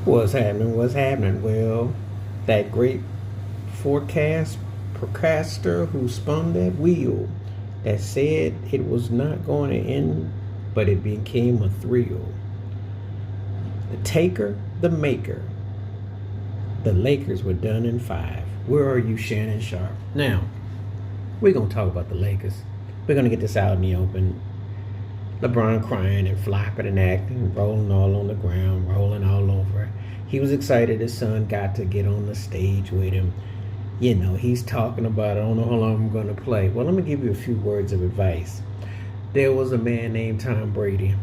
What's happening? What's happening? Well, that great forecast procrastinator who spun that wheel that said it was not going to end, but it became a thrill. The taker, the maker. The Lakers were done in 5. Where are you, Shannon Sharpe? Now, we're going to talk about the Lakers. We're going to get this out in the open. LeBron crying and flopping and acting, rolling all on the ground, rolling all over. He was excited his son got to get on the stage with him. You know, he's talking about, I don't know how long I'm going to play. Well, let me give you a few words of advice. There was a man named Tom Brady.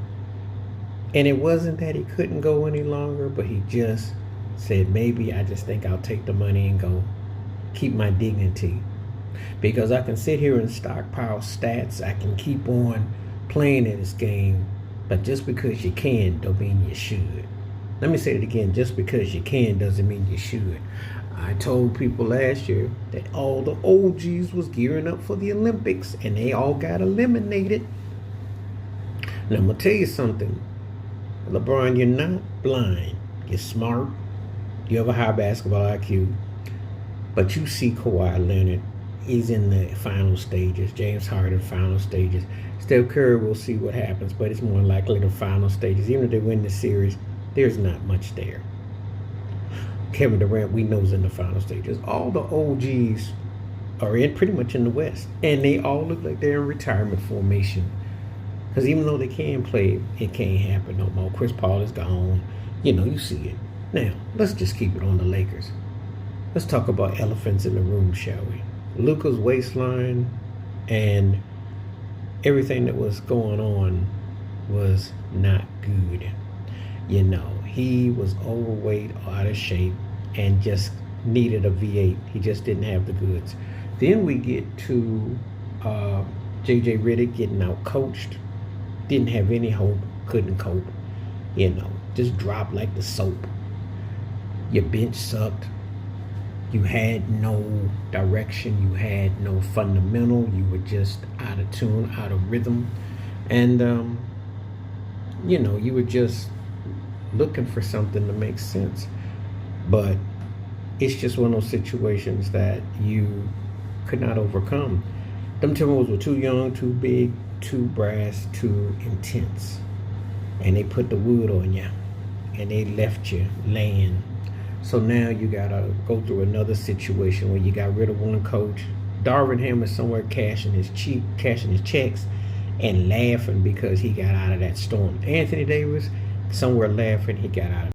And it wasn't that he couldn't go any longer, but he just said, maybe I just think I'll take the money and go keep my dignity. Because I can sit here and stockpile stats. I can keep on playing in this game. But just because you can don't mean you should. Let me say it again. Just because you can doesn't mean you should. I told people last year that all the OGs was gearing up for the Olympics and they all got eliminated. Now, I'm going to tell you something. LeBron, you're not blind. You're smart. You have a high basketball IQ. But you see Kawhi Leonard. He's in the final stages. James Harden, final stages. Steph Curry, we'll see what happens, but it's more likely the final stages. Even if they win the series, there's not much there. Kevin Durant, we know, is in the final stages. All the OGs are pretty much in the West. And they all look like they're in retirement formation. Because even though they can play, it can't happen no more. Chris Paul is gone. You know, you see it. Now, let's just keep it on the Lakers. Let's talk about elephants in the room, shall we? Luka's waistline and everything that was going on was not good. You know, he was overweight, out of shape, and just needed a V8. He just didn't have the goods. Then we get to J.J. Redick getting out coached. Didn't have any hope, couldn't cope. You know, just dropped like the soap. Your bench sucked. You had no direction. You had no fundamental. You were just out of tune, out of rhythm. And, you know, you were just looking for something to make sense. But it's just one of those situations that you could not overcome. Them Timberwolves were too young, too big, too brass, too intense. And they put the wood on you. And they left you laying. So now you got to go through another situation where you got rid of one coach. Darvin Ham is somewhere cashing his checks and laughing because he got out of that storm. Anthony Davis, somewhere laughing he got out of